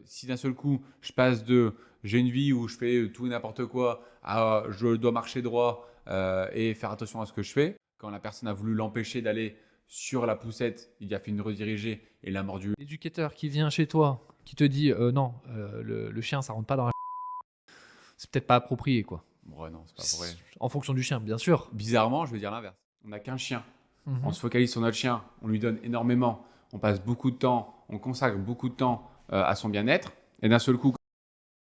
Si d'un seul coup, je passe de j'ai une vie où je fais tout et n'importe quoi à je dois marcher droit et faire attention à ce que je fais, quand la personne a voulu l'empêcher d'aller sur la poussette, il a fait une redirigée et l'a mordu. L'éducateur qui vient chez toi, qui te dit non, le chien ça rentre pas dans la. C'est peut-être pas approprié quoi. Ouais, non, c'est pas vrai. En fonction du chien, bien sûr. Bizarrement, je vais dire l'inverse. On n'a qu'un chien. On Mhm. se focalise sur notre chien, on lui donne énormément, on passe beaucoup de temps, on consacre beaucoup de temps à son bien-être. Et d'un seul coup,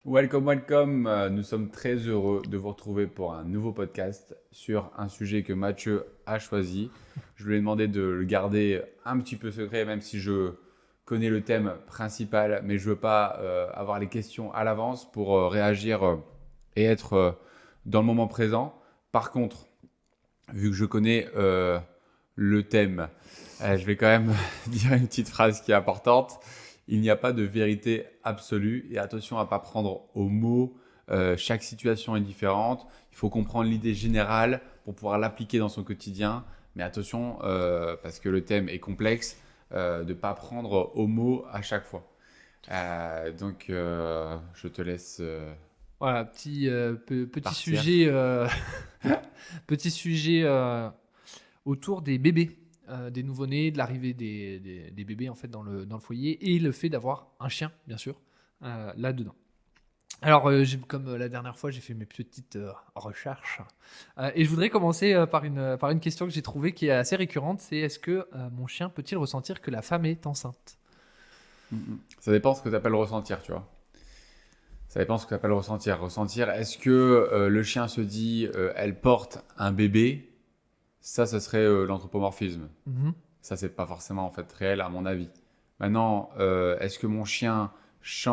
welcome, welcome, nous sommes très heureux de vous retrouver pour un nouveau podcast sur un sujet que Mathieu a choisi. Je lui ai demandé de le garder un petit peu secret, même si je connais le thème principal, mais je ne veux pas avoir les questions à l'avance pour réagir et être dans le moment présent. Par contre, vu que je connais le thème, je vais quand même dire une petite phrase qui est importante. Il n'y a pas de vérité absolue et attention à ne pas prendre au mot. Chaque situation est différente. Il faut comprendre l'idée générale pour pouvoir l'appliquer dans son quotidien. Mais attention, parce que le thème est complexe, de ne pas prendre au mot à chaque fois. Donc, je te laisse Voilà, petit partir. sujet, petit sujet autour des bébés, des nouveau-nés, de l'arrivée des bébés en fait dans le foyer et le fait d'avoir un chien, bien sûr, là-dedans. Alors, comme la dernière fois, j'ai fait mes petites recherches et je voudrais commencer par une question que j'ai trouvée qui est assez récurrente, c'est est-ce que mon chien peut-il ressentir que la femme est enceinte? Ça dépend ce que tu appelles ressentir, tu vois. Ça dépend ce que tu appelles ressentir. Ressentir, est-ce que le chien se dit elle porte un bébé? Ça serait l'anthropomorphisme. Mhm. Ça, c'est pas forcément en fait réel à mon avis. Maintenant, est-ce que mon chien sent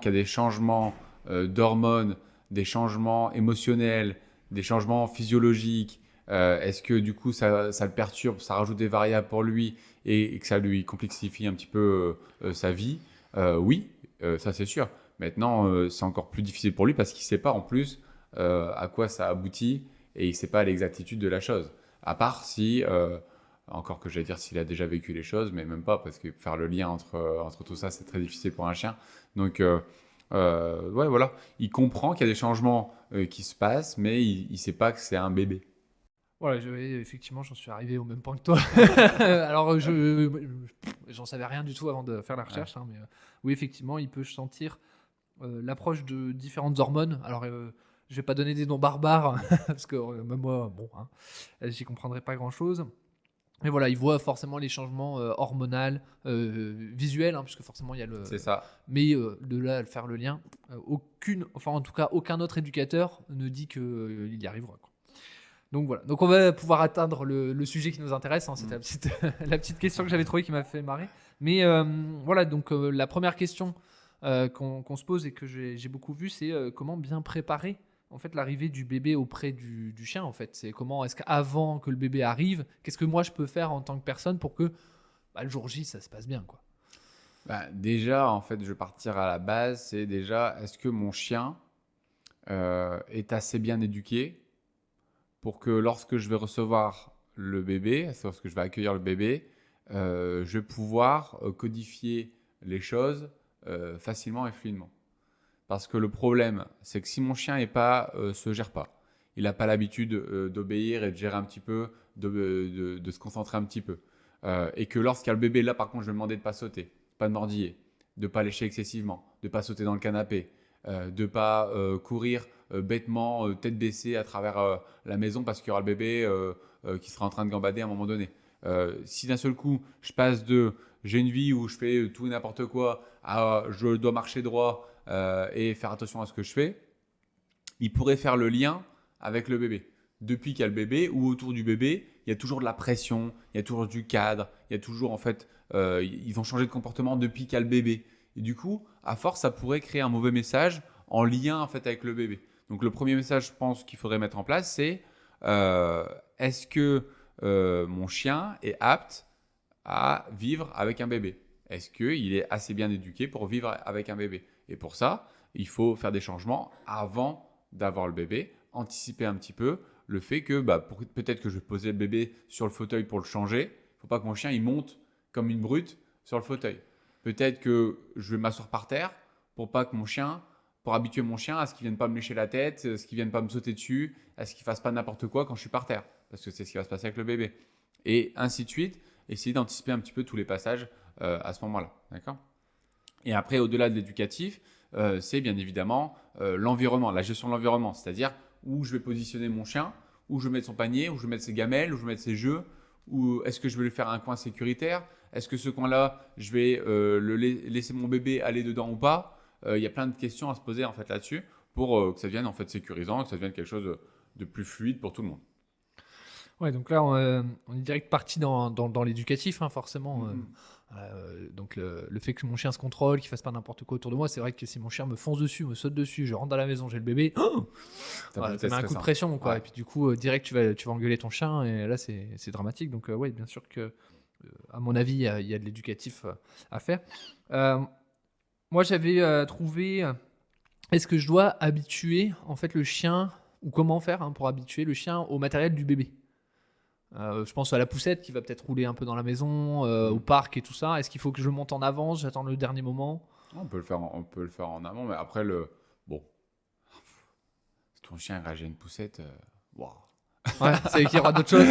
qu'il y a des changements d'hormones, des changements émotionnels, des changements physiologiques? Est-ce que du coup ça le perturbe, ça rajoute des variables pour lui et que ça lui complexifie un petit peu sa vie? Oui, ça c'est sûr. Maintenant, c'est encore plus difficile pour lui parce qu'il ne sait pas en plus à quoi ça aboutit et il ne sait pas l'exactitude de la chose. À part si encore que j'allais dire s'il a déjà vécu les choses, mais même pas, parce que faire le lien entre tout ça, c'est très difficile pour un chien. Donc, ouais, voilà. Il comprend qu'il y a des changements qui se passent, mais il ne sait pas que c'est un bébé. Voilà, effectivement, j'en suis arrivé au même point que toi. Alors, j'en savais rien du tout avant de faire la Ouais. recherche, hein, mais oui, effectivement, il peut sentir l'approche de différentes hormones. Alors, je vais pas donner des noms barbares, parce que même moi, bon, hein, j'y comprendrai pas grand-chose. Mais voilà, il voit forcément les changements hormonaux, visuels, hein, puisque forcément il y a le. C'est ça. Mais de là à faire le lien, enfin en tout cas, aucun autre éducateur ne dit qu'il y arrivera, quoi. Donc voilà, donc on va pouvoir atteindre le sujet qui nous intéresse, hein. C'était Mm. la petite question que j'avais trouvée qui m'a fait marrer. Mais voilà, donc la première question qu'on se pose et que j'ai beaucoup vu, c'est comment bien préparer en fait l'arrivée du bébé auprès du chien en fait. C'est comment est-ce qu'avant que le bébé arrive, qu'est-ce que moi je peux faire en tant que personne pour que le jour J ça se passe bien quoi. Bah, déjà, en fait, je vais partir à la base. C'est déjà, est-ce que mon chien est assez bien éduqué pour que lorsque je vais recevoir le bébé, lorsque je vais accueillir le bébé, je vais pouvoir codifier les choses facilement et fluidement. Parce que le problème, c'est que si mon chien se gère pas, il n'a pas l'habitude d'obéir et de gérer un petit peu, de se concentrer un petit peu, et que lorsqu'il y a le bébé, là par contre, je vais demander de ne pas sauter, pas de mordiller, de ne pas lécher excessivement, de ne pas sauter dans le canapé, de ne pas courir bêtement, tête baissée à travers la maison parce qu'il y aura le bébé qui sera en train de gambader à un moment donné. Si d'un seul coup, je passe de j'ai une vie où je fais tout et n'importe quoi à je dois marcher droit et faire attention à ce que je fais, il pourrait faire le lien avec le bébé. Depuis qu'il y a le bébé ou autour du bébé, il y a toujours de la pression, il y a toujours du cadre, il y a toujours en fait, ils vont changer de comportement depuis qu'il y a le bébé. Et du coup, à force, ça pourrait créer un mauvais message en lien en fait avec le bébé. Donc le premier message, je pense qu'il faudrait mettre en place, c'est euh, est-ce que mon chien est apte à vivre avec un bébé? Est-ce qu'il est assez bien éduqué pour vivre avec un bébé? Et pour ça, il faut faire des changements avant d'avoir le bébé, anticiper un petit peu le fait que peut-être que je vais poser le bébé sur le fauteuil pour le changer. Il ne faut pas que mon chien il monte comme une brute sur le fauteuil. Peut-être que je vais m'asseoir par terre pour habituer mon chien à ce qu'il ne vienne pas me lécher la tête, à ce qu'il ne vienne pas me sauter dessus, à ce qu'il ne fasse pas n'importe quoi quand je suis par terre. Parce que c'est ce qui va se passer avec le bébé. Et ainsi de suite, essayer d'anticiper un petit peu tous les passages à ce moment-là. D'accord ? Et après, au-delà de l'éducatif, c'est bien évidemment l'environnement, la gestion de l'environnement. C'est-à-dire où je vais positionner mon chien, où je vais mettre son panier, où je vais mettre ses gamelles, où je vais mettre ses jeux, ou est-ce que je vais lui faire un coin sécuritaire ? Est-ce que ce coin-là, je vais laisser mon bébé aller dedans ou pas ? Il y a plein de questions à se poser en fait là-dessus pour que ça devienne en fait sécurisant, que ça devienne quelque chose de plus fluide pour tout le monde. Ouais, donc là, on est direct parti dans l'éducatif, hein, forcément. Donc le fait que mon chien se contrôle, qu'il fasse pas n'importe quoi autour de moi, c'est vrai que si mon chien me fonce dessus, me saute dessus, je rentre dans la maison, j'ai le bébé, ça met un coup de pression, quoi. Ouais. Et puis du coup, direct, tu vas engueuler ton chien, et là, c'est dramatique. Donc ouais, bien sûr que, à mon avis, il y a de l'éducatif à faire. Moi, j'avais trouvé, est-ce que je dois habituer en fait le chien, ou comment faire pour habituer le chien au matériel du bébé ? Je pense à la poussette qui va peut-être rouler un peu dans la maison, au parc et tout ça. Est-ce qu'il faut que je monte en avance, j'attends le dernier moment ? On peut le faire en amont, mais après, bon, si ton chien réagit à une poussette, wow. Ouais, c'est qu'il y aura d'autres choses.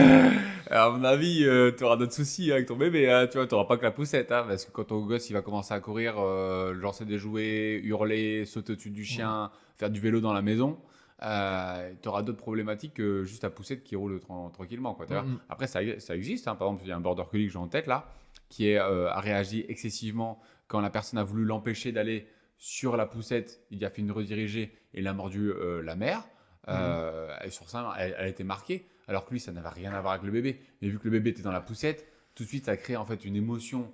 À mon avis, tu auras d'autres soucis avec ton bébé. Hein, tu vois, n'auras pas que la poussette. Hein, parce que quand ton gosse il va commencer à courir, lancer des jouets, hurler, sauter au-dessus du chien, faire du vélo dans la maison, tu auras d'autres problématiques que juste la poussette qui roule tranquillement. Quoi, Après, ça existe. Hein, par exemple, il y a un border collie que j'ai en tête là, qui a réagi excessivement quand la personne a voulu l'empêcher d'aller sur la poussette. Il a fait une redirigée et il a mordu la mère. Et sur ça, elle a été marquée, alors que lui, ça n'avait rien à voir avec le bébé. Mais vu que le bébé était dans la poussette, tout de suite, ça crée en fait une émotion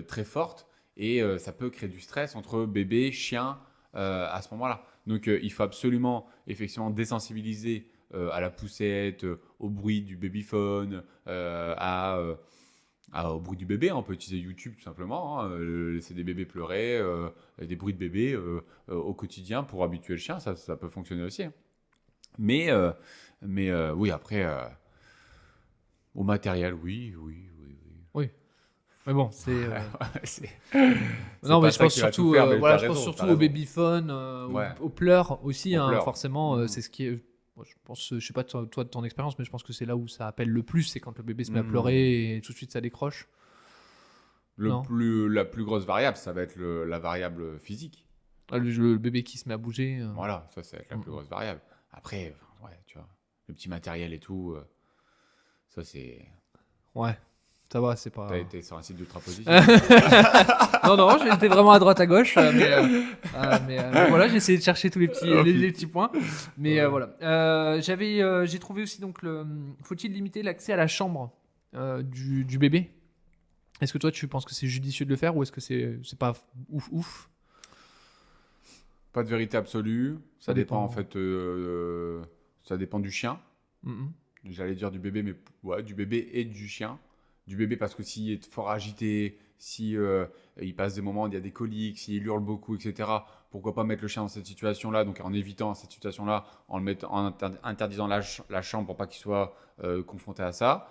très forte et ça peut créer du stress entre bébé, chien à ce moment-là. Donc, il faut absolument, effectivement, désensibiliser à la poussette, au bruit du babyphone, au bruit du bébé. On peut utiliser YouTube tout simplement, laisser des bébés pleurer, des bruits de bébé au quotidien pour habituer le chien, ça peut fonctionner aussi. Hein. Mais oui, après, au matériel, oui. Mais bon, c'est. Non, mais je pense surtout, je pense surtout au babyphone, aux pleurs aussi, forcément. C'est ce qui est. Je pense, je sais pas toi de ton expérience, mais je pense que c'est là où ça appelle le plus, c'est quand le bébé se met à pleurer et tout de suite ça décroche. La plus grosse variable, ça va être la variable physique. Le bébé qui se met à bouger. Voilà, ça va être la plus grosse variable. Après, tu vois, le petit matériel et tout, ça c'est. Ouais, ça va, c'est pas. T'as été sur un site d'ultra-positif. non, j'étais vraiment à droite à gauche, mais voilà, j'ai essayé de chercher tous les petits points. Mais voilà, j'ai trouvé aussi donc faut-il limiter l'accès à la chambre du bébé ? Est-ce que toi tu penses que c'est judicieux de le faire ou est-ce que c'est pas ouf ? Pas de vérité absolue. Ça dépend en fait. Ça dépend du chien. J'allais dire du bébé, mais du bébé et du chien. Du bébé parce que s'il est fort agité, si il passe des moments où il y a des coliques, s'il hurle beaucoup, etc. Pourquoi pas mettre le chien dans cette situation-là, donc en évitant cette situation-là, en interdisant la chambre pour pas qu'il soit confronté à ça.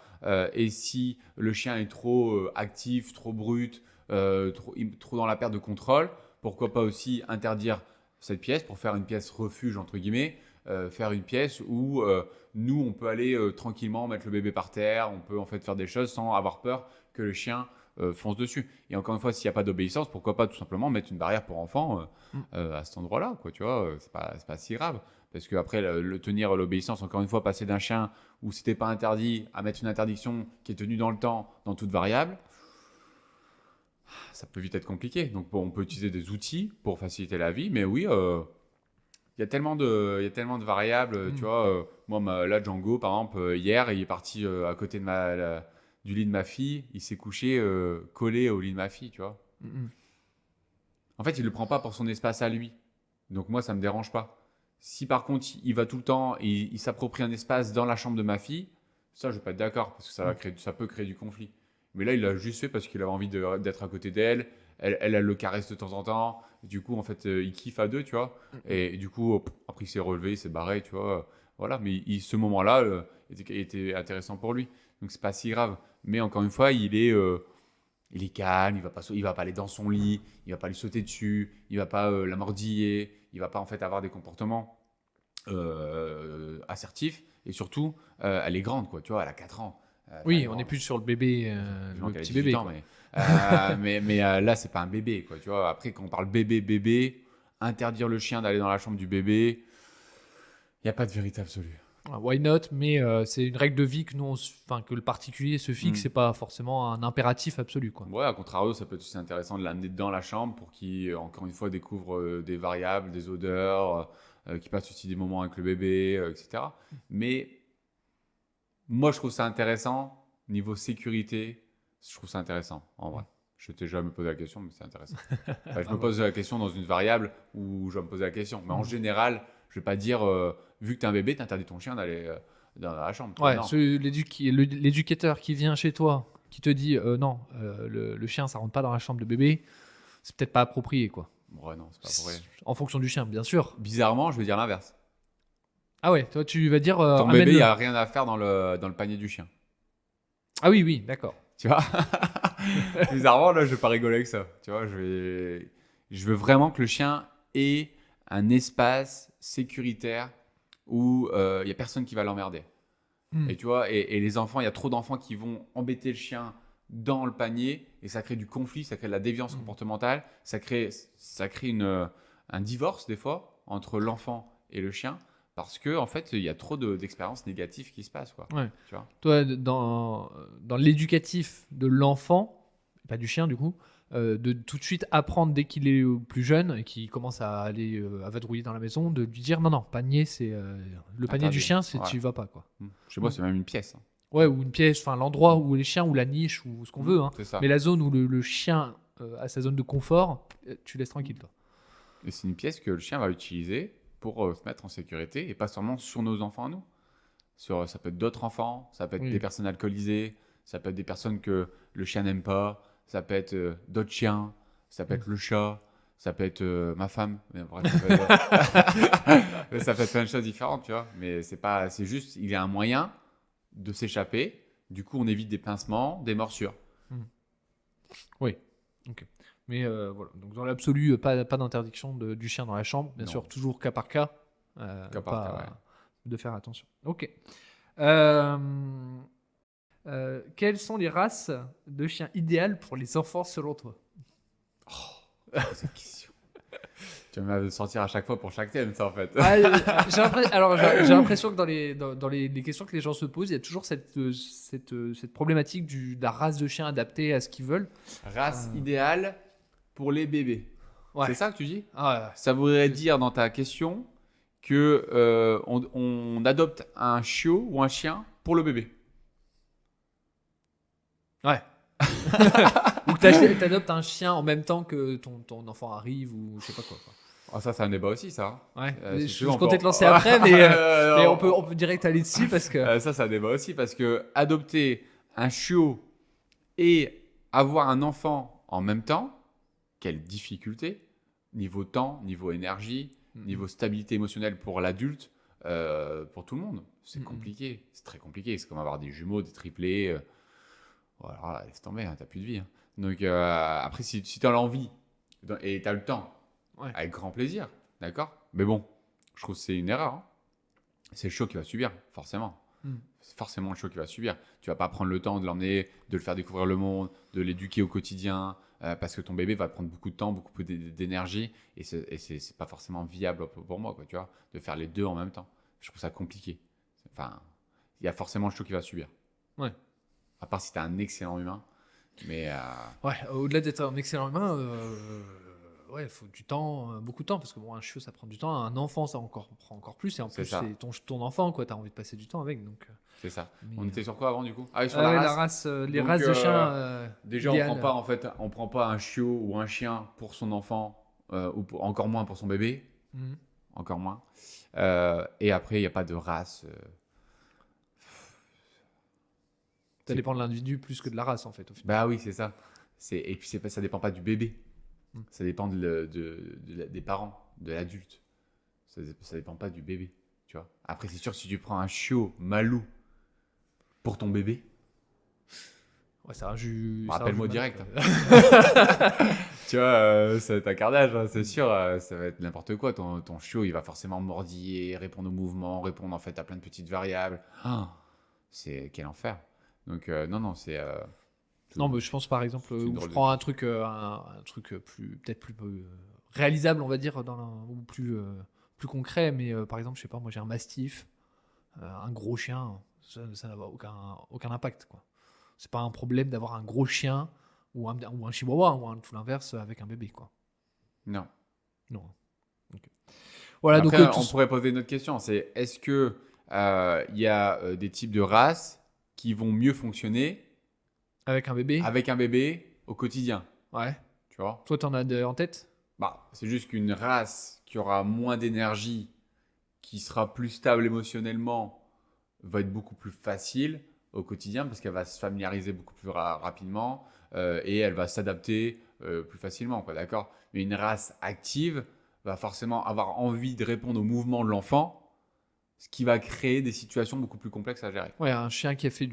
Et si le chien est trop actif, trop brut, trop dans la perte de contrôle, pourquoi pas aussi interdire cette pièce pour faire une pièce refuge entre guillemets, faire une pièce où nous on peut aller tranquillement mettre le bébé par terre, on peut en fait faire des choses sans avoir peur que le chien fonce dessus. Et encore une fois, s'il n'y a pas d'obéissance, pourquoi pas tout simplement mettre une barrière pour enfants à cet endroit-là, quoi, tu vois, c'est pas si grave. Parce qu'après, le tenir l'obéissance, encore une fois, passer d'un chien où c'était pas interdit à mettre une interdiction qui est tenue dans le temps, dans toute variable, ça peut vite être compliqué. Donc on peut utiliser des outils pour faciliter la vie, mais oui, il y a tellement de variables. Tu vois, moi, là, Django, par exemple, hier, il est parti à côté du lit de ma fille. Il s'est couché collé au lit de ma fille, tu vois. En fait, il ne le prend pas pour son espace à lui. Donc moi, ça ne me dérange pas. Si par contre, il va tout le temps et il s'approprie un espace dans la chambre de ma fille, ça, je ne vais pas être d'accord parce que ça peut créer du conflit. Mais là, il l'a juste fait parce qu'il avait envie d'être à côté d'elle. Elle le caresse de temps en temps. Du coup, en fait, il kiffe à deux, tu vois. Et du coup, après, il s'est relevé, il s'est barré, tu vois. Voilà, mais ce moment-là était intéressant pour lui. Donc, c'est pas si grave. Mais encore une fois, il est Il est calme, il va pas aller dans son lit, il va pas lui sauter dessus, il va pas la mordiller, il va pas en fait avoir des comportements assertifs. Et surtout, elle est grande, quoi, tu vois, elle a 4 ans. Elle est Oui, on est grande. plus sur le bébé, Je le manque qu'elle a petit 18 bébé, ans, quoi. mais là, c'est pas un bébé, quoi, tu vois. Après, quand on parle bébé, interdire le chien d'aller dans la chambre du bébé, il n'y a pas de vérité absolue. Ah, why not? Mais c'est une règle de vie que nous, enfin, que le particulier se fixe. Hmm. C'est pas forcément un impératif absolu, quoi. Ouais, à contrario, ça peut être aussi intéressant de l'amener dans la chambre pour qu'il, encore une fois, découvre des variables, des odeurs, qu'il passe aussi des moments avec le bébé, etc. Mais moi, je trouve ça intéressant. Niveau sécurité, je trouve ça intéressant, en vrai. Je t'ai jamais posé la question, mais c'est intéressant. Enfin, je me pose la question dans une variable où je vais me poser la question. Mais en général, je vais pas dire, vu que tu es un bébé, tu interdis ton chien d'aller dans la chambre. Tu vois, Ouais, non. l'éducateur qui vient chez toi, qui te dit non, le chien, ça rentre pas dans la chambre de bébé, c'est peut-être pas approprié, quoi. Ouais, non, c'est pas vrai. En fonction du chien, bien sûr. Bizarrement, je vais dire l'inverse. Ah ouais, toi, tu vas dire Ton bébé, il n'y amène-le. a rien à faire dans le panier du chien. Ah oui, oui, d'accord. Tu vois. Bizarrement, là, je vais pas rigoler avec ça. Tu vois, je veux vraiment que le chien ait un espace sécuritaire où il y a personne qui va l'emmerder. Hmm. Et tu vois, et les enfants, il y a trop d'enfants qui vont embêter le chien dans le panier et ça crée du conflit, ça crée de la déviance comportementale, ça crée un divorce des fois entre l'enfant et le chien parce que en fait, il y a trop d'expériences négatives qui se passent, quoi. Ouais. Tu vois. Toi, dans l'éducatif de l'enfant, pas du chien du coup, de tout de suite apprendre dès qu'il est plus jeune et qu'il commence à aller à vadrouiller dans la maison, de lui dire non, non, panier, c'est le panier du Interdit. chien, c'est Ouais. tu y vas pas, quoi. Chez moi, c'est même une pièce, hein. Ouais, ou une pièce, enfin l'endroit où les chiens, ou la niche, ou ce qu'on veut, hein. C'est ça. Mais la zone où le chien a sa zone de confort, tu laisses tranquille, toi. Et c'est une pièce que le chien va utiliser pour se mettre en sécurité et pas seulement sur nos enfants à nous. Ça peut être d'autres enfants, ça peut être Oui. des personnes alcoolisées, ça peut être des personnes que le chien n'aime pas, ça peut être d'autres chiens, ça peut être le chat, ça peut être ma femme. Mais bref, ça peut être plein de choses différentes, tu vois. Mais c'est juste, il y a un moyen de s'échapper. Du coup, on évite des pincements, des morsures. Oui. Ok. Mais voilà. Donc dans l'absolu, pas d'interdiction du chien dans la chambre. Bien Non. sûr, toujours cas par cas. Cas par cas, ouais. De faire attention. Ok. Euh, quelles sont les races de chiens idéales pour les enfants selon toi? Cette question. Tu vas me le sortir à chaque fois pour chaque thème, ça, en fait. J'ai l'impression que dans les questions que les gens se posent, il y a toujours cette problématique de la race de chien adaptée à ce qu'ils veulent. Race idéale pour les bébés. Ouais. C'est ça que tu dis? Ah, Ça voudrait dire dans ta question que on adopte un chiot ou un chien pour le bébé. ouais. Ou que t'adoptes un chien en même temps que ton enfant arrive ou je sais pas quoi. Oh, ça, c'est un débat aussi, ça. Ouais. Si Je tu veux, on comptais peut- te lancer après, mais Non. on peut direct aller dessus parce que. Ça, c'est un débat aussi parce que adopter un chiot et avoir un enfant en même temps, quelle difficulté niveau temps, niveau énergie, niveau stabilité émotionnelle pour l'adulte, pour tout le monde. C'est compliqué, c'est très compliqué. C'est comme avoir des jumeaux, des triplés. Voilà, laisse tomber, hein, t'as plus de vie, hein. Donc après, si tu as l'envie et tu as le temps, Ouais. avec grand plaisir, d'accord. Mais bon, je trouve que c'est une erreur, hein. C'est le chiot qui va subir, forcément. C'est forcément le chiot qui va subir. Tu vas pas prendre le temps de l'emmener, de le faire découvrir le monde, de l'éduquer au quotidien, parce que ton bébé va prendre beaucoup de temps, beaucoup d'énergie, et c'est pas forcément viable pour moi, quoi, tu vois, de faire les deux en même temps. Je trouve ça compliqué. Enfin, il y a forcément le chiot qui va subir. Ouais. À part si tu es un excellent humain. Mais Ouais. Au-delà d'être un excellent humain, ouais, il faut du temps, beaucoup de temps parce que bon, un chiot ça prend du temps, un enfant ça prend encore plus et en C'est plus ça. c'est ton enfant quoi, t'as envie de passer du temps avec donc. c'est ça. Mais, On était sur quoi avant, du coup? Ah oui, sur ouais, la la race. race, les Donc, races de chiens. Déjà, idéales. on prend pas un chiot ou un chien pour son enfant, ou encore moins pour son bébé, Mhm. encore moins. Et après, il n'y a pas de race. Ça dépend de l'individu plus que de la race en fait au final. Bah oui, c'est ça. Et puis, ça dépend pas du bébé. Mm. Ça dépend des parents, de l'adulte. Ça dépend pas du bébé, tu vois. Après, c'est sûr que si tu prends un chiot malou pour ton bébé, Ouais, c'est un jus. Bah, c'est un rappelle-moi jus direct. malade, quoi. Tu vois, ça va être un carnage, hein, c'est sûr. Ça va être n'importe quoi. Ton chiot, il va forcément mordiller, répondre aux mouvements, répondre en fait à plein de petites variables. Ah, c'est quel enfer. Donc, non, c'est Non, mais je pense par exemple c'est une où je drôle de prends vie. un truc peut-être plus réalisable, on va dire, ou plus concret. Mais par exemple, je sais pas, moi j'ai un mastiff, un gros chien, ça n'a aucun impact, quoi. C'est pas un problème d'avoir un gros chien ou un chihuahua ou tout l'inverse avec un bébé, quoi. Non. Non. Ok. Mais Voilà, donc après, tout on pourrait poser une autre question. C'est est-ce que il y a des types de races qui vont mieux fonctionner avec un bébé. avec un bébé au quotidien, Ouais. tu vois? Toi, t'en as en tête? Bah, c'est juste qu'une race qui aura moins d'énergie, qui sera plus stable émotionnellement, va être beaucoup plus facile au quotidien parce qu'elle va se familiariser beaucoup plus rapidement et elle va s'adapter plus facilement, quoi, d'accord? Mais une race active va forcément avoir envie de répondre aux mouvements de l'enfant, ce qui va créer des situations beaucoup plus complexes à gérer. Ouais, un chien qui a fait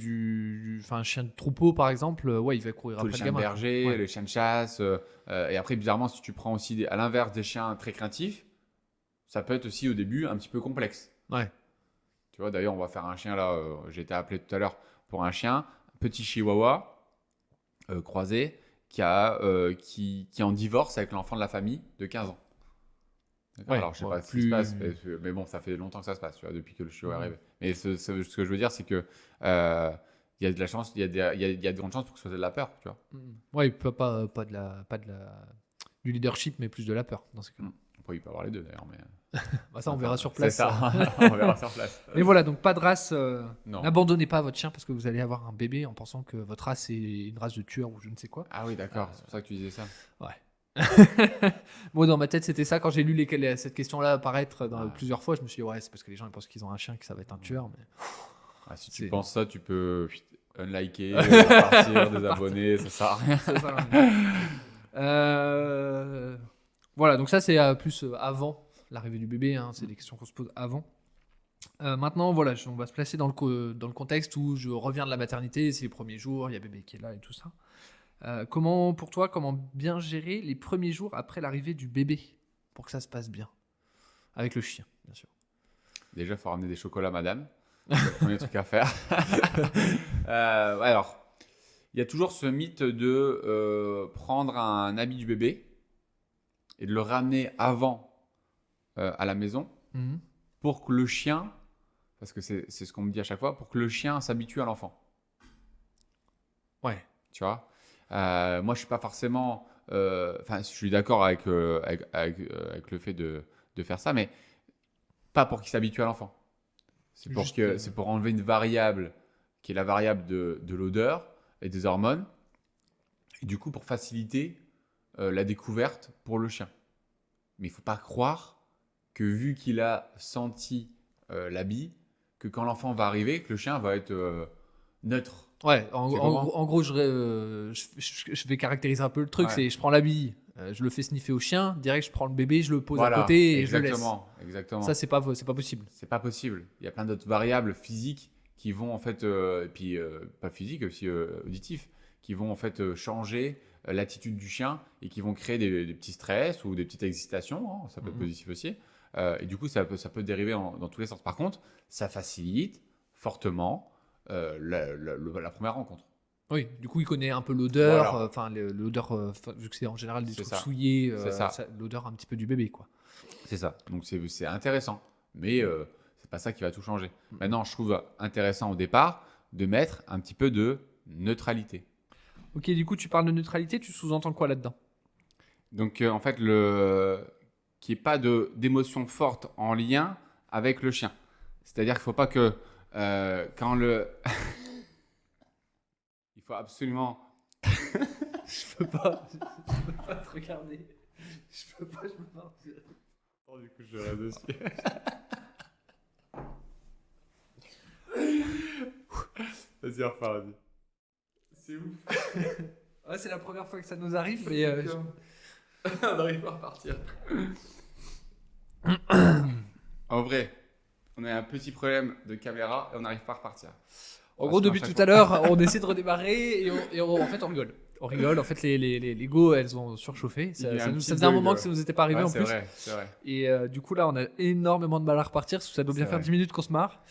enfin un chien de troupeau par exemple, ouais, il va courir Tous les après le chiens de gamin, quoi. berger, Ouais. les chiens de chasse, et après, bizarrement, si tu prends aussi à l'inverse des chiens très craintifs, ça peut être aussi au début un petit peu complexe. Ouais. Tu vois, d'ailleurs, on va faire un chien là. J'ai été appelé tout à l'heure pour un chien, un petit chihuahua croisé qui est en divorce avec l'enfant de la famille de 15 ans. D'accord. Ouais, Alors, je sais ouais, pas ce qui se passe, plus. mais bon, ça fait longtemps que ça se passe, tu vois, depuis que le chiot est Mhm. arrivé. Mais ce que je veux dire, c'est que il y a de la chance, il y a de grandes chances pour que ce soit de la peur, tu vois. Mhm. Ouais, il peut pas du leadership, mais plus de la peur dans ce cas. Mm. Après, il peut avoir les deux d'ailleurs, mais Bah, ça, on enfin, verra sur c'est place. ça. On verra sur place. Mais voilà, donc pas de race. Non. N'abandonnez pas votre chien parce que vous allez avoir un bébé en pensant que votre race est une race de tueur ou je ne sais quoi. Ah oui, d'accord. C'est pour ça que tu disais ça. Ouais. Moi, dans ma tête, c'était ça. Quand j'ai lu cette question-là apparaître Ouais. plusieurs fois, je me suis dit, ouais, c'est parce que les gens ils pensent qu'ils ont un chien, que ça va être un tueur. Mais Ah, si tu c'est penses ça, tu peux unliker, partir, désabonner, ça sert à rien. ça sert à rien. Voilà, donc ça, c'est plus avant l'arrivée du bébé. Hein, c'est des questions qu'on se pose avant. Maintenant, voilà, on va se placer dans le contexte où je reviens de la maternité, c'est les premiers jours, il y a bébé qui est là et tout ça. Pour toi, comment bien gérer les premiers jours après l'arrivée du bébé pour que ça se passe bien? Avec le chien, bien sûr. Déjà, il faut ramener des chocolats, madame. C'est le premier truc à faire. Ouais, alors, il y a toujours ce mythe de prendre un habit du bébé et de le ramener avant à la maison Mhm. pour que le chien, parce que c'est ce qu'on me dit à chaque fois, pour que le chien s'habitue à l'enfant. Ouais. Tu vois. Moi, je suis pas forcément. Enfin, je suis d'accord avec le fait de faire ça, mais pas pour qu'il s'habitue à l'enfant. Juste, C'est pour enlever une variable qui est la variable de l'odeur et des hormones, et du coup pour faciliter la découverte pour le chien. Mais il faut pas croire que vu qu'il a senti l'habit, que quand l'enfant va arriver, que le chien va être neutre. Ouais, Tu comprends? en gros, je vais caractériser un peu le truc. Ouais. C'est je prends l'habit, je le fais sniffer au chien, direct je prends le bébé, je le pose à Voilà, côté et je le laisse. exactement. Ça, c'est pas possible. C'est pas possible. Il y a plein d'autres variables physiques qui vont en fait, et puis pas physiques aussi auditifs, qui vont en fait changer l'attitude du chien et qui vont créer des petits stress ou des petites excitations. Hein, ça peut être Mhm. positif aussi. Et du coup, ça peut dériver dans tous les sens. Par contre, ça facilite fortement la première rencontre. Oui, du coup, il connaît un peu l'odeur, Voilà, enfin l'odeur, vu que c'est en général des c'est trucs ça. souillés, C'est ça. l'odeur un petit peu du bébé, quoi. C'est ça. Donc c'est intéressant, mais c'est pas ça qui va tout changer. Maintenant, je trouve intéressant au départ de mettre un petit peu de neutralité. Ok, du coup, tu parles de neutralité, tu sous-entends quoi là-dedans? Donc en fait, qu'il n'y ait pas d'émotion forte en lien avec le chien. C'est-à-dire qu'il ne faut pas que quand le... Il faut absolument... Je peux pas te regarder. Je peux pas. Oh, du coup, je reste dessus. Vas-y, enfin, vas-y. C'est ouf. Ouais, c'est la première fois que ça nous arrive, mais On n'arrive pas à repartir. En vrai, on a un petit problème de caméra et on n'arrive pas à repartir. En gros, depuis tout à l'heure, on essaie de redémarrer en fait, on rigole. On rigole. En fait, les Go, elles ont surchauffé. Ça faisait un moment que ça nous était pas arrivé en plus. C'est vrai. Et du coup, là, on a énormément de mal à repartir. Parce que ça doit bien faire 10 minutes qu'on se marre.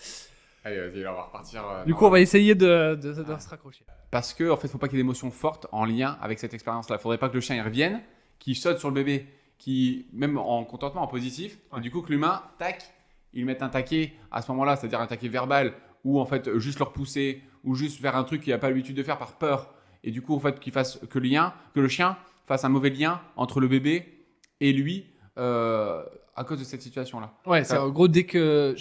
Allez, vas-y, on va repartir. Du coup, on va essayer de se raccrocher. Parce que, en fait, faut pas qu'il y ait d'émotions fortes en lien avec cette expérience-là. Faudrait pas que le chien il revienne, qu'il saute sur le bébé, qui même en contentement, en positif. Ouais. Et du coup, que l'humain, tac, il mette un taquet à ce moment-là, c'est-à-dire un taquet verbal, ou en fait juste le repousser, ou juste faire un truc qu'il n'a pas l'habitude de faire par peur. Et du coup, en fait, que le chien fasse un mauvais lien entre le bébé et lui à cause de cette situation-là. Ouais, c'est en gros, dès que.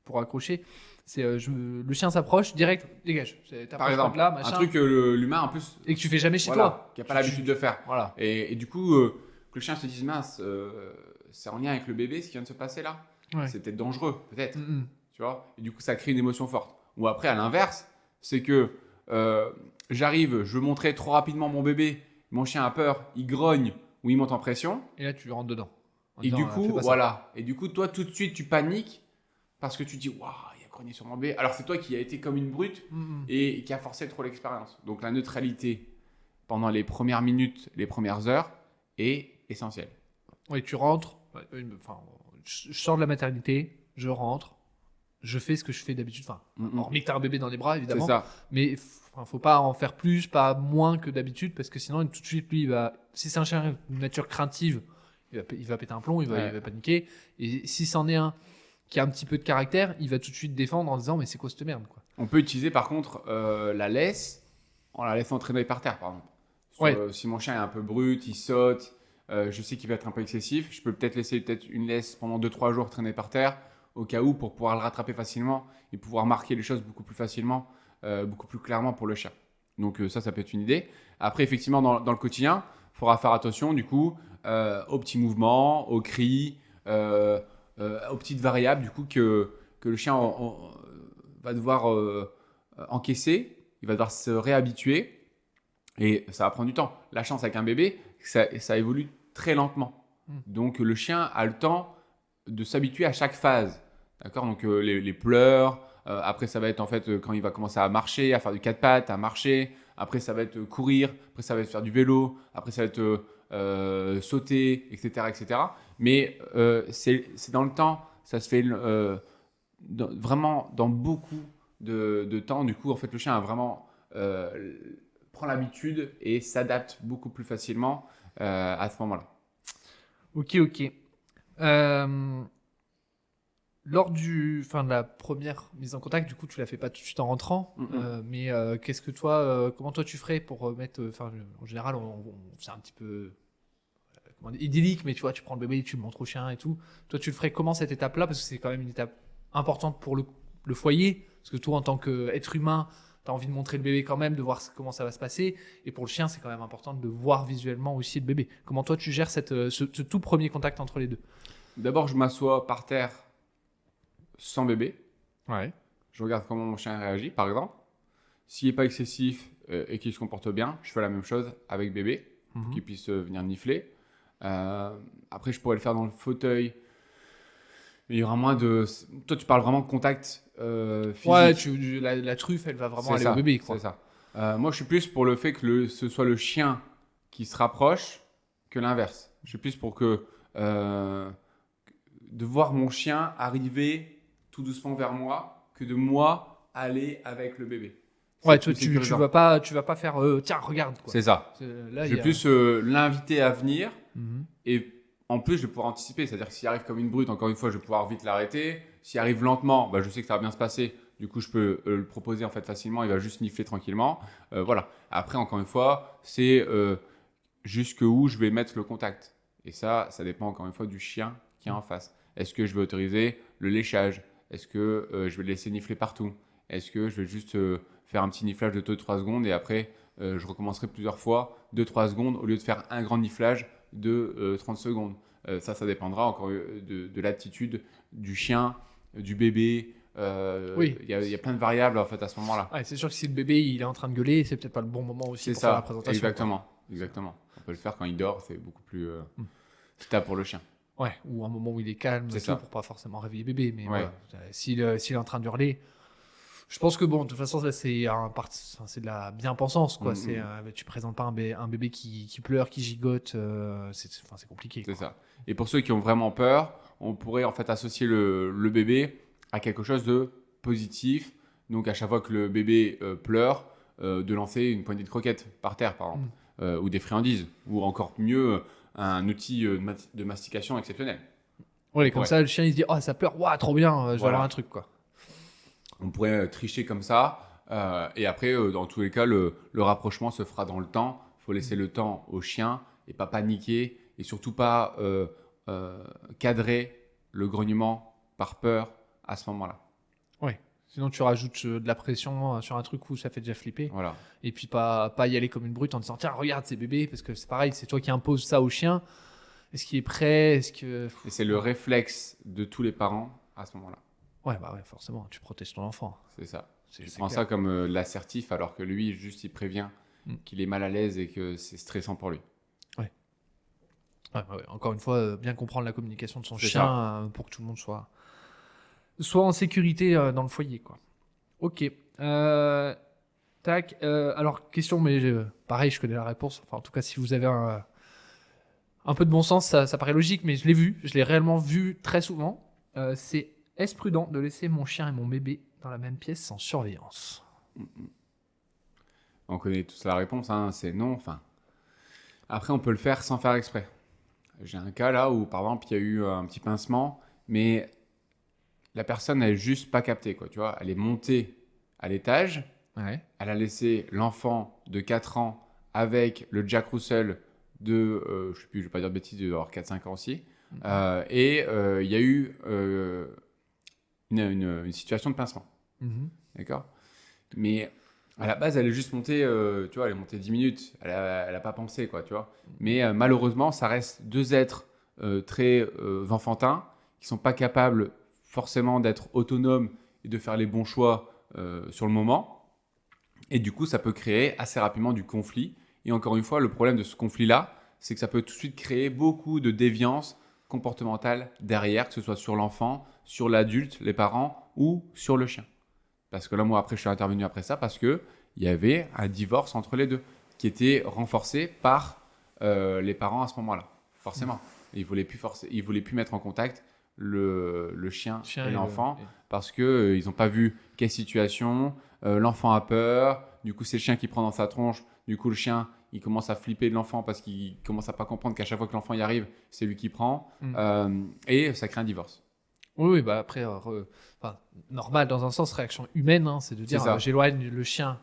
Pour accrocher, c'est le chien s'approche, direct, dégage. Par exemple, là, machin, un truc que l'humain en plus. Et que tu fais jamais chez Voilà, toi. qui n'a pas l'habitude de faire. Voilà. Et du coup, que le chien se dise mince, c'est en lien avec le bébé ce qui vient de se passer là. Ouais. C'est peut-être dangereux, peut-être. Mm-mm. Tu vois. Et du coup, ça crée une émotion forte. Ou après, à l'inverse, c'est que j'arrive, je montrais trop rapidement mon bébé, mon chien a peur, il grogne ou il monte en pression. Et là, tu lui rentres dedans. Et du coup, voilà. Et du coup, toi, tout de suite, tu paniques parce que tu te dis, waouh, il a grogné sur mon bébé. Alors, c'est toi qui as été comme une brute et qui a forcé trop l'expérience. Donc, la neutralité pendant les premières minutes, les premières heures est essentielle. Oui, tu rentres. Enfin, je sors de la maternité, je rentre, je fais ce que je fais d'habitude. Enfin, hormis que tu as un bébé dans les bras, évidemment. C'est ça. Mais faut pas en faire plus, pas moins que d'habitude, parce que sinon, tout de suite, lui, si c'est un chien de nature craintive, il va péter un plomb, il va paniquer. Et si c'en est un qui a un petit peu de caractère, il va tout de suite défendre en disant mais c'est quoi cette merde, quoi. On peut utiliser par contre la laisse en la laissant traîner par terre, par exemple. Si mon chien est un peu brut, il saute, je sais qu'il va être un peu excessif, je peux peut-être laisser une laisse pendant 2-3 jours traîner par terre au cas où pour pouvoir le rattraper facilement et pouvoir marquer les choses beaucoup plus facilement, beaucoup plus clairement pour le chien. Donc ça peut être une idée. Après, effectivement, dans le quotidien, il faudra faire attention du coup aux petits mouvements, aux cris, aux petites variables du coup que le chien va devoir encaisser, il va devoir se réhabituer et ça va prendre du temps. La chance avec un bébé, ça évolue très lentement. Donc le chien a le temps de s'habituer à chaque phase. D'accord. Donc les pleurs, après ça va être en fait quand il va commencer à marcher, à faire du 4 pattes, à marcher, après ça va être courir, après ça va être faire du vélo, après ça va être sauter, etc. etc. Mais c'est dans le temps, ça se fait vraiment dans beaucoup de temps. Du coup, en fait, le chien a vraiment prend l'habitude et s'adapte beaucoup plus facilement à ce moment-là. Ok. Lors de la première mise en contact, du coup, tu la fais pas tout de suite en rentrant, mais qu'est-ce que comment toi tu ferais pour mettre, en général, c'est un petit peu idyllique, mais tu vois, tu prends le bébé, tu le montres au chien et tout. Toi, tu le ferais comment cette étape-là, parce que c'est quand même une étape importante pour le foyer, parce que toi, en tant qu'être humain, tu as envie de montrer le bébé quand même, de voir comment ça va se passer, et pour le chien, c'est quand même important de voir visuellement aussi le bébé. Comment toi, tu gères ce tout premier contact entre les deux? D'abord, je m'assois par terre sans bébé. Ouais. Je regarde comment mon chien réagit, par exemple. S'il n'est pas excessif et qu'il se comporte bien, je fais la même chose avec bébé, pour qu'il puisse venir nifler. Après, je pourrais le faire dans le fauteuil. Mais il y aura moins de... Toi, tu parles vraiment de contact physique. Ouais, la truffe, elle va vraiment aller au bébé, quoi. C'est ça. Moi, je suis plus pour le fait que ce soit le chien qui se rapproche que l'inverse. Je suis plus pour que... de voir mon chien arriver tout doucement vers moi que de moi aller avec le bébé. Ouais, tu vas pas faire tiens, regarde, quoi. C'est ça. Là, je vais plus l'inviter à venir et en plus je vais pouvoir anticiper. C'est-à-dire que s'il arrive comme une brute, encore une fois, je vais pouvoir vite l'arrêter. S'il arrive lentement, je sais que ça va bien se passer. Du coup, je peux le proposer en fait facilement. Il va juste nifler tranquillement. Voilà. Après, encore une fois, c'est jusqu'où je vais mettre le contact. Et ça dépend encore une fois du chien qui est en face. Est-ce que je vais autoriser le léchage? Est-ce que je vais le laisser nifler partout? Est-ce que je vais juste faire un petit niflage de 2-3 secondes et après je recommencerai plusieurs fois 2-3 secondes au lieu de faire un grand niflage de 30 secondes. Ça dépendra encore de l'attitude du chien, du bébé. Oui. Il y a plein de variables en fait à ce moment-là. Ouais, c'est sûr que si le bébé il est en train de gueuler, c'est peut-être pas le bon moment aussi pour faire la présentation. Exactement. On peut le faire quand il dort, c'est beaucoup plus stable pour le chien. Ouais, ou un moment où il est calme, C'est ça. pour pas forcément réveiller bébé. Mais ouais. voilà, s'il est en train d'hurler, Je pense que bon, de toute façon, là, c'est de la bien-pensance, quoi. Mhm. Tu présentes pas un bébé qui pleure, qui gigote, c'est compliqué, C'est quoi. ça. Et pour ceux qui ont vraiment peur, on pourrait en fait associer le bébé à quelque chose de positif. Donc à chaque fois que le bébé pleure, de lancer une poignée de croquettes par terre, par exemple, Mm. ou des friandises, ou encore mieux, un outil de mastication exceptionnel. On Ouais, et comme pourrait. ça, le chien, il se dit, oh, ça pleure, waouh, trop bien, je vais avoir un Voilà. truc, quoi. On pourrait tricher comme ça. Et après, dans tous les cas, le rapprochement se fera dans le temps. Il faut laisser Mm. le temps au chien et pas paniquer. Et surtout pas cadrer le grognement par peur à ce moment-là. Ouais. Sinon, tu rajoutes de la pression sur un truc où ça fait déjà flipper. Voilà. Et puis, pas y aller comme une brute en disant, tiens, regarde, c'est bébé, parce que c'est pareil, c'est toi qui imposes ça au chien. Est-ce qu'il est prêt? Est-ce que. Et c'est le réflexe de tous les parents à ce moment-là. Ouais, bah ouais, forcément, tu protèges ton enfant. C'est ça. Tu C'est prends clair. ça comme l'assertif alors que lui, juste, il prévient Mm. qu'il est mal à l'aise et que c'est stressant pour lui. Ouais. Ouais, ouais, ouais. Encore une fois, bien comprendre la communication de son C'est chien ça. pour que tout le monde soit en sécurité dans le foyer, quoi. Ok. Tac. Alors, question, mais pareil, je connais la réponse. Enfin, en tout cas, si vous avez un peu de bon sens, ça paraît logique, mais je l'ai vu. Je l'ai réellement vu très souvent. C'est est-ce prudent de laisser mon chien et mon bébé dans la même pièce sans surveillance? On connaît tous la réponse, hein, c'est non. Enfin, après, on peut le faire sans faire exprès. J'ai un cas là où, par exemple, il y a eu un petit pincement, mais la personne n'a juste pas capté, quoi, tu vois. Elle est montée à l'étage, Ouais. elle a laissé l'enfant de 4 ans avec le Jack Russell de, je sais plus, je vais pas dire de bêtises, il doit avoir 4-5 ans aussi. Il y a eu une situation de pincement, Mhm. d'accord. Mais à la base, elle est juste montée, tu vois, elle est montée 10 minutes, elle a pas pensé, quoi, tu vois. Mais malheureusement, ça reste deux êtres très enfantins qui sont pas capables forcément d'être autonomes et de faire les bons choix sur le moment. Et du coup, ça peut créer assez rapidement du conflit. Et encore une fois, le problème de ce conflit-là, c'est que ça peut tout de suite créer beaucoup de déviance comportementale derrière, que ce soit sur l'enfant, sur l'adulte, les parents ou sur le chien. Parce que là, moi, après, je suis intervenu après ça parce qu'il y avait un divorce entre les deux qui était renforcé par les parents à ce moment-là. Forcément. Ils ne voulaient plus ils voulaient plus mettre en contact le chien Chien et et l'enfant parce qu'ils n'ont pas vu quelle situation. L'enfant a peur. Du coup, c'est le chien qui prend dans sa tronche. Du coup, le chien, il commence à flipper de l'enfant parce qu'il commence à pas comprendre qu'à chaque fois que l'enfant y arrive, c'est lui qui prend. Et ça crée un divorce. Oui, oui, bah après, enfin, normal dans un sens, réaction humaine, hein, c'est de C'est dire ça. j'éloigne le chien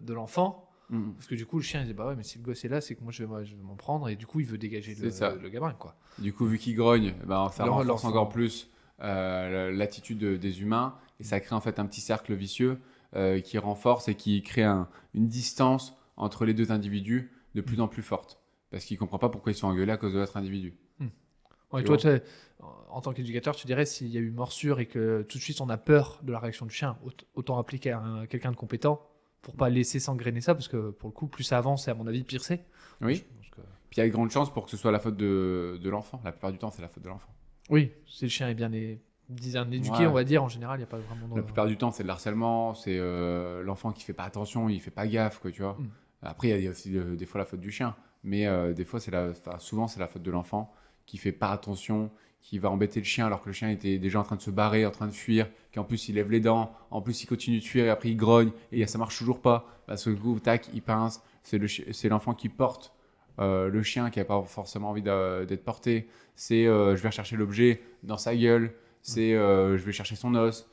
de l'enfant. Mhm. Parce que du coup, le chien, il dit bah ouais, mais si le gosse est là, c'est que moi je vais m'en prendre. Et du coup, il veut dégager C'est ça. le gamin, quoi. Du coup, vu qu'il grogne, eh ben, ça renforce L'enfant. encore plus l'attitude des humains et ça crée en fait un petit cercle vicieux qui renforce et qui crée une distance entre les deux individus de plus en plus forte parce qu'il ne comprend pas pourquoi ils sont engueulés à cause de l'autre individu. Ouais, Tu toi, vois. en tant qu'éducateur, tu dirais s'il y a eu morsure et que tout de suite on a peur de la réaction du chien, autant appliquer à quelqu'un de compétent pour pas laisser s'engrainer ça, parce que pour le coup, plus ça avance, et à mon avis, pire c'est. Je Oui. pense que- Puis il y a de grandes chances pour que ce soit la faute de l'enfant. La plupart du temps, c'est la faute de l'enfant. Oui, si le chien est bien éduqué, Ouais. on va dire, en général, il n'y a pas vraiment de. La plupart du temps, c'est de l'harcèlement, c'est l'enfant qui fait pas attention, il fait pas gaffe, quoi, tu vois. Mm. Après, il y a aussi des fois la faute du chien, mais des fois, souvent, c'est la faute de l'enfant qui fait pas attention, qui va embêter le chien alors que le chien était déjà en train de se barrer, en train de fuir, qu'en plus il lève les dents, en plus il continue de fuir et après il grogne et ça marche toujours pas. Parce que du coup, tac, il pince. C'est l'enfant qui porte le chien qui a pas forcément envie d'être porté. C'est je vais chercher l'objet dans sa gueule. C'est je vais chercher son os.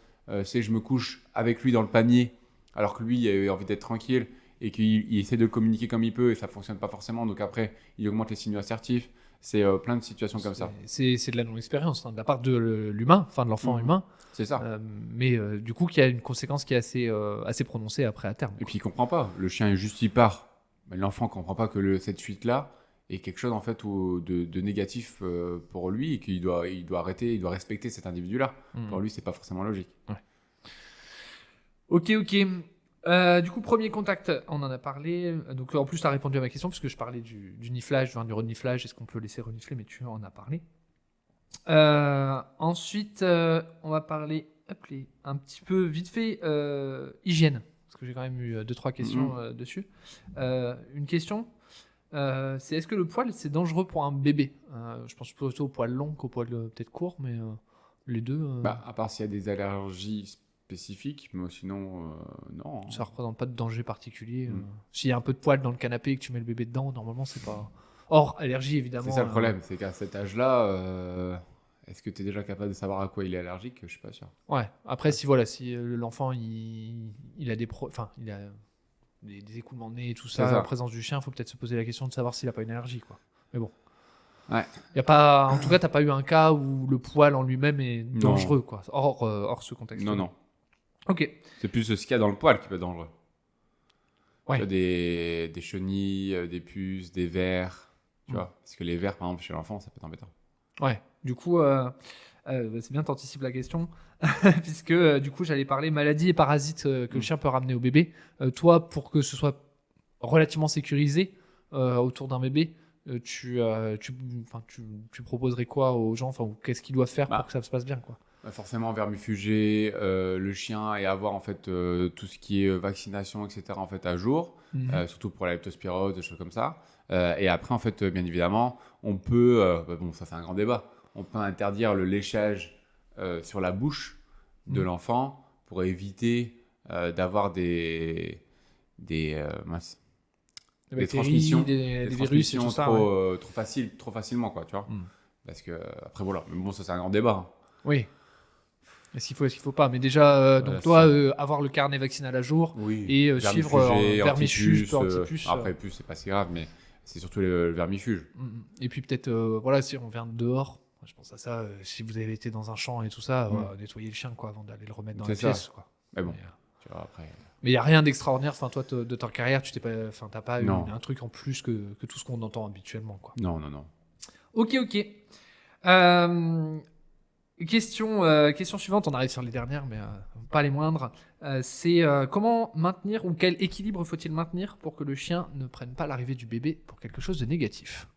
C'est je me couche avec lui dans le panier alors que lui il a envie d'être tranquille et qu'il essaie de communiquer comme il peut et ça fonctionne pas forcément. Donc après, il augmente les signaux assertifs. C'est plein de situations comme ça. C'est de la non-expérience, hein, de la part de l'humain, enfin de l'enfant Mhm. humain, C'est ça. mais du coup, qui a une conséquence qui est assez prononcée après à terme. Et puis il comprend pas. Le chien est juste il part. Mais l'enfant comprend pas que cette fuite-là est quelque chose en fait de négatif pour lui et qu'il doit arrêter, il doit respecter cet individu-là. Mhm. Pour lui, c'est pas forcément logique. Ok, ok. Du coup, premier contact, on en a parlé. Donc, en plus, tu as répondu à ma question, puisque je parlais du niflage, enfin, du reniflage. Est-ce qu'on peut laisser renifler? Mais tu en as parlé. Ensuite, on va parler appeler un petit peu vite fait hygiène, parce que j'ai quand même eu 2-3 questions dessus. Une question, c'est est-ce que le poil c'est dangereux pour un bébé? Je pense plutôt au poil long qu'au poil peut-être court, mais les deux, Bah, à part s'il y a des allergies spécifiques, mais sinon, non. ça représente pas de danger particulier. Mm. S'il y a un peu de poil dans le canapé et que tu mets le bébé dedans, normalement c'est pas. Hors allergie évidemment. C'est ça le problème, c'est qu'à cet âge-là, est-ce que tu es déjà capable de savoir à quoi il est allergique? Je suis pas sûr. Ouais. Après si voilà, si l'enfant il a il a des écoulements de nez et tout C'est ça, ça. en présence du chien, il faut peut-être se poser la question de savoir s'il a pas une allergie quoi. Mais bon. Ouais. Y a pas, en tout cas, t'as pas eu un cas où le poil en lui-même est Non. dangereux, quoi. Hors ce contexte. Non, non. Ok. C'est plus ce qu'il y a dans le poil qui peut être dangereux. Ouais. Tu vois, des chenilles, des puces, des vers. Tu vois, parce que les vers, par exemple, chez l'enfant, ça peut être embêtant. Ouais. Du coup, c'est bien, t'anticipes la question, puisque du coup, j'allais parler maladies et parasites que le chien peut ramener au bébé. Toi, pour que ce soit relativement sécurisé autour d'un bébé, tu proposerais quoi aux gens, enfin, ou qu'est-ce qu'ils doivent faire Bah. pour que ça se passe bien, quoi. Forcément, vermifuger le chien et avoir en fait tout ce qui est vaccination, etc. en fait à jour, surtout pour la leptospirose, des choses comme ça. Et après, en fait, bien évidemment, on peut, bon, ça c'est un grand débat, on peut interdire le léchage sur la bouche de l'enfant pour éviter d'avoir des mince, des bactéries, transmissions, des virus et transmissions tout ça. trop facilement, quoi, tu vois. Mm. Parce que après voilà, mais bon, ça c'est un grand débat. Hein. Oui. Est-ce qu'il faut pas? Mais déjà, donc toi, avoir le carnet vaccinal à jour Oui, et suivre vermifuge, peu antipuce. Après, puce, c'est pas si grave, mais c'est surtout le vermifuge. Et puis peut-être, voilà, si on vient de dehors, je pense à ça, si vous avez été dans un champ et tout ça, nettoyer le chien quoi, avant d'aller le remettre dans la C'est ça. pièce. Quoi. Mais bon, tu vois, après. Mais il n'y a rien d'extraordinaire. Enfin, toi, de ta carrière, tu t'as pas eu Non. un truc en plus que tout ce qu'on entend habituellement. Quoi. Non, non, non. Ok. Question suivante, on arrive sur les dernières, mais pas les moindres. C'est comment maintenir ou quel équilibre faut-il maintenir pour que le chien ne prenne pas l'arrivée du bébé pour quelque chose de négatif?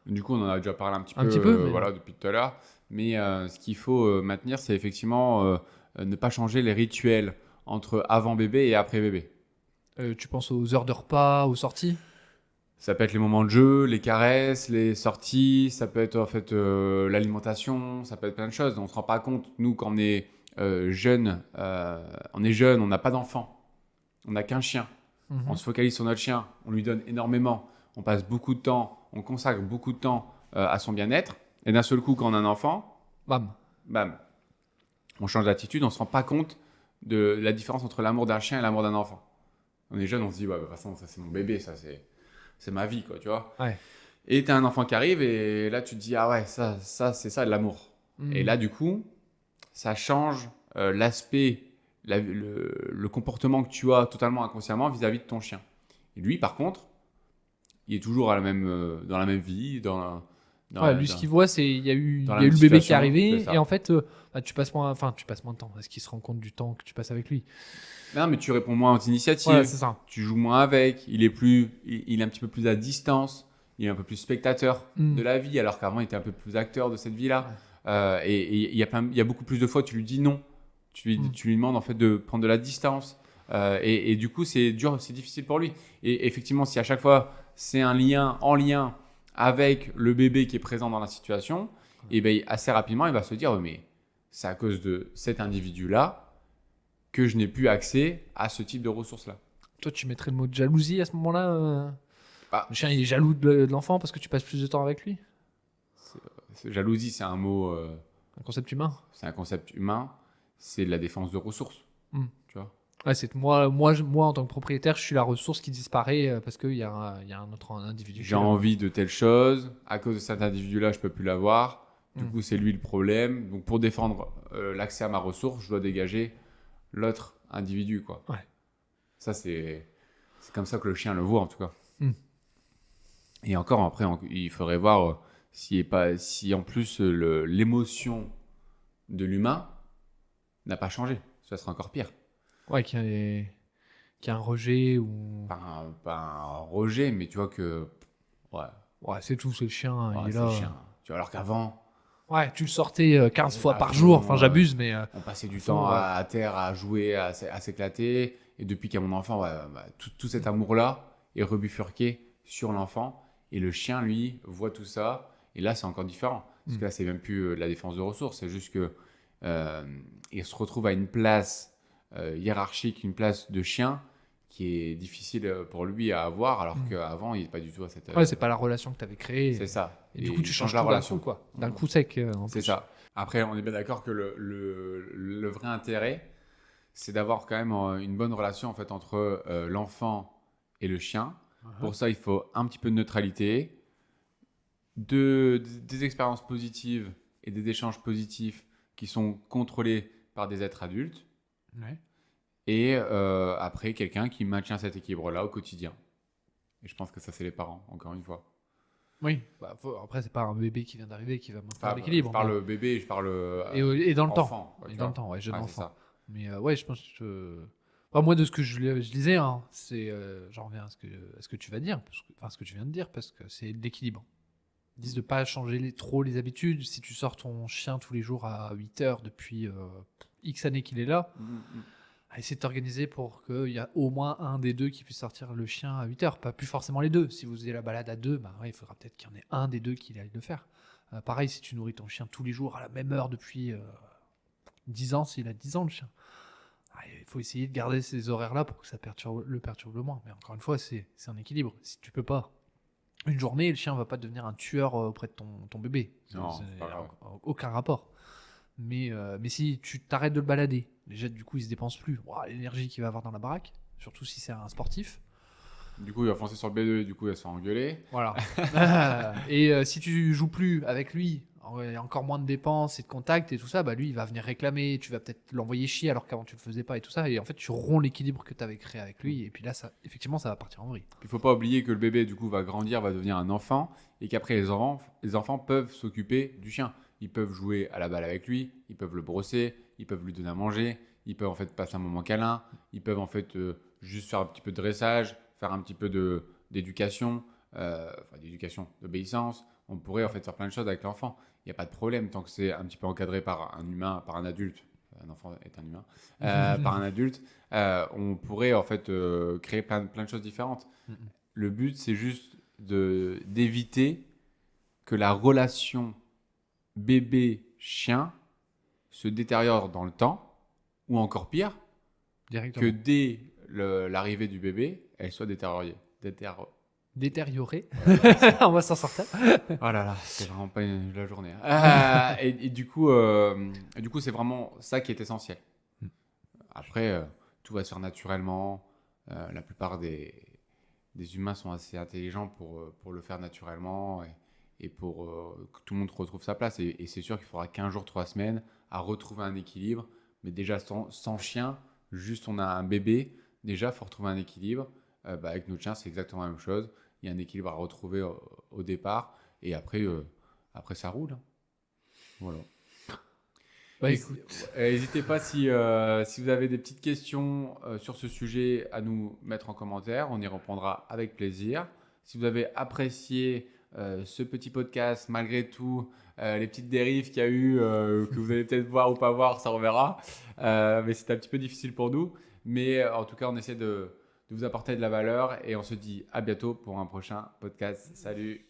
Du coup, on en a déjà parlé un petit Un peu, petit peu, mais- voilà, depuis tout à l'heure. Mais ce qu'il faut maintenir, c'est effectivement ne pas changer les rituels entre avant bébé et après bébé. Tu penses aux heures de repas, aux sorties? Ça peut être les moments de jeu, les caresses, les sorties, ça peut être en fait l'alimentation, ça peut être plein de choses. On se rend pas compte, nous, quand on est jeune, on n'a pas d'enfant, on n'a qu'un chien. On se focalise sur notre chien, on lui donne énormément, on passe beaucoup de temps, on consacre beaucoup de temps à son bien-être. Et d'un seul coup, quand on a un enfant, Bam. bam, on change d'attitude, on se rend pas compte de la différence entre l'amour d'un chien et l'amour d'un enfant. On est jeune, on se dit, ouais, de toute façon, ça c'est mon bébé, ça c'est ma vie, quoi, tu vois. Ouais. Et tu as un enfant qui arrive et là, tu te dis, ah ouais, ça c'est ça de l'amour. Et là, du coup, ça change l'aspect, le comportement que tu as totalement inconsciemment vis-à-vis de ton chien. Et lui, par contre, il est toujours dans la même vie, Lui, ce qu'il voit, c'est il y a eu dans le la même bébé qui est situation, arrivé, c'est ça. et en fait, tu passes moins de temps. Est-ce qu'il se rend compte du temps que tu passes avec lui? Non, mais tu réponds moins aux initiatives, Ouais, c'est ça. tu joues moins avec, il est un petit peu plus à distance, il est un peu plus spectateur de la vie, alors qu'avant il était un peu plus acteur de cette vie-là. Et il y a beaucoup plus de fois, tu lui dis non, tu lui demandes en fait de prendre de la distance. Et du coup, c'est dur, c'est difficile pour lui. Et effectivement, si à chaque fois c'est en lien avec le bébé qui est présent dans la situation, et ben assez rapidement, il va se dire, mais c'est à cause de cet individu-là que je n'ai plus accès à ce type de ressources-là. Toi, tu mettrais le mot de jalousie à ce moment-là? Bah, Le chien, il est jaloux de l'enfant parce que tu passes plus de temps avec lui? Jalousie, c'est un mot, Un concept humain? c'est un concept humain, c'est de la défense de ressources. Tu vois. Ouais, c'est moi, en tant que propriétaire, je suis la ressource qui disparaît parce qu'il y a un autre individu. J'ai envie de telle chose, à cause de cet individu-là, je peux plus l'avoir. Du coup, c'est lui le problème. Donc, pour défendre l'accès à ma ressource, je dois dégager l'autre individu, quoi. Ouais. Ça, c'est comme ça que le chien le voit, en tout cas. Et encore, après, il faudrait voir si en plus l'émotion de l'humain n'a pas changé. Ça serait encore pire. Ouais, qu'il y a un rejet ou. Pas un rejet, mais tu vois que. Ouais, Ouais, c'est tout, c'est le chien, ouais, il est c'est là. le chien. Tu vois, alors qu'avant, Ouais, tu le sortais 15 fois par À jour. fond, Enfin, j'abuse, mais on passait du fond, temps ouais. à terre, à jouer, à s'éclater. Et depuis qu'il y a mon enfant, tout cet amour-là est rebifurqué sur l'enfant. Et le chien, lui, voit tout ça. Et là, c'est encore différent. Parce que là, c'est même plus de la défense de ressources. C'est juste que il se retrouve à une place hiérarchique, une place de chien qui est difficile pour lui à avoir. Alors qu'avant, il n'est pas du tout à cette. ouais, c'est pas la relation que tu avais créée. C'est ça. Et du coup, tu il changes change la tout d'un relation. coup, quoi. D'un coup sec. En C'est plus. ça. Après, on est bien d'accord que le vrai intérêt, c'est d'avoir quand même une bonne relation en fait, entre l'enfant et le chien. Pour ça, il faut un petit peu de neutralité, des expériences positives et des échanges positifs qui sont contrôlés par des êtres adultes. Ouais. Et après, quelqu'un qui maintient cet équilibre-là au quotidien. Et je pense que ça, c'est les parents, encore une fois. Oui. Bah, après, c'est pas un bébé qui vient d'arriver qui va maintenir Enfin, l'équilibre. je parle mais- bébé, je parle Et dans le enfant. temps. Quoi, Et tu dans le vois. temps, ouais, jeune Ouais, c'est enfant. ça. Mais ouais, je pense que. Enfin, moi, de ce que je lisais, hein, c'est. J'en reviens à ce que tu vas dire, enfin, ce que tu viens de dire, parce que c'est l'équilibre. Ils disent de pas changer trop les habitudes. Si tu sors ton chien tous les jours à 8 heures depuis X années qu'il est là, essayer de t'organiser pour qu'il y a au moins un des deux qui puisse sortir le chien à 8 heures. Pas plus forcément les deux. Si vous faisiez la balade à deux, bah ouais, il faudra peut-être qu'il y en ait un des deux qui aille le faire. Pareil, si tu nourris ton chien tous les jours à la même heure depuis 10 ans, s'il a 10 ans le chien, il faut essayer de garder ces horaires-là pour que ça le perturbe le moins. Mais encore une fois, c'est un équilibre. Si tu peux pas, une journée, le chien va pas devenir un tueur auprès de ton bébé. Non, c'est pas grave. Aucun rapport. Mais si tu t'arrêtes de le balader, déjà du coup il se dépense plus. Ouah, l'énergie qu'il va avoir dans la baraque, surtout si c'est un sportif. Du coup, il va foncer sur le B2 et du coup, il va se faire engueuler. Voilà. Si tu joues plus avec lui, il y a encore moins de dépenses et de contacts et tout ça, bah lui il va venir réclamer, tu vas peut-être l'envoyer chier alors qu'avant tu le faisais pas et tout ça. Et en fait tu romps l'équilibre que tu avais créé avec lui. Et puis là, effectivement, ça va partir en vrille. Il faut pas oublier que le bébé, du coup, va grandir, va devenir un enfant et qu'après, les enfants peuvent s'occuper du chien. Ils peuvent jouer à la balle avec lui, ils peuvent le brosser, ils peuvent lui donner à manger, ils peuvent en fait passer un moment câlin, ils peuvent en fait juste faire un petit peu de dressage, faire un petit peu d'éducation, d'obéissance. On pourrait en fait faire plein de choses avec l'enfant. Il n'y a pas de problème tant que c'est un petit peu encadré par un humain, par un adulte. Un enfant est un humain. Par un adulte, on pourrait en fait créer plein de choses différentes. Le but, c'est juste d'éviter que la relation bébé-chien se détériore dans le temps, ou encore pire, Directement. que dès l'arrivée du bébé, elle soit détériorée. Détérioré. On va s'en sortir. Oh là là, c'est vraiment pas la journée. Et du coup, c'est vraiment ça qui est essentiel. Après, tout va se faire naturellement. La plupart des humains sont assez intelligents pour le faire naturellement et pour que tout le monde retrouve sa place. Et c'est sûr qu'il faudra 15 jours, 3 semaines à retrouver un équilibre. Mais déjà, sans chien, juste on a un bébé, déjà, il faut retrouver un équilibre. Avec notre chien, c'est exactement la même chose. Il y a un équilibre à retrouver au départ. Et après, ça roule. Voilà. Bah, écoute. N'hésitez pas si vous avez des petites questions sur ce sujet à nous mettre en commentaire. On y répondra avec plaisir. Si vous avez apprécié ce petit podcast, malgré tout, les petites dérives qu'il y a eu, que vous allez peut-être voir ou pas voir, ça on verra. Mais c'est un petit peu difficile pour nous. Mais en tout cas, on essaie de vous apporter de la valeur et on se dit à bientôt pour un prochain podcast. Salut!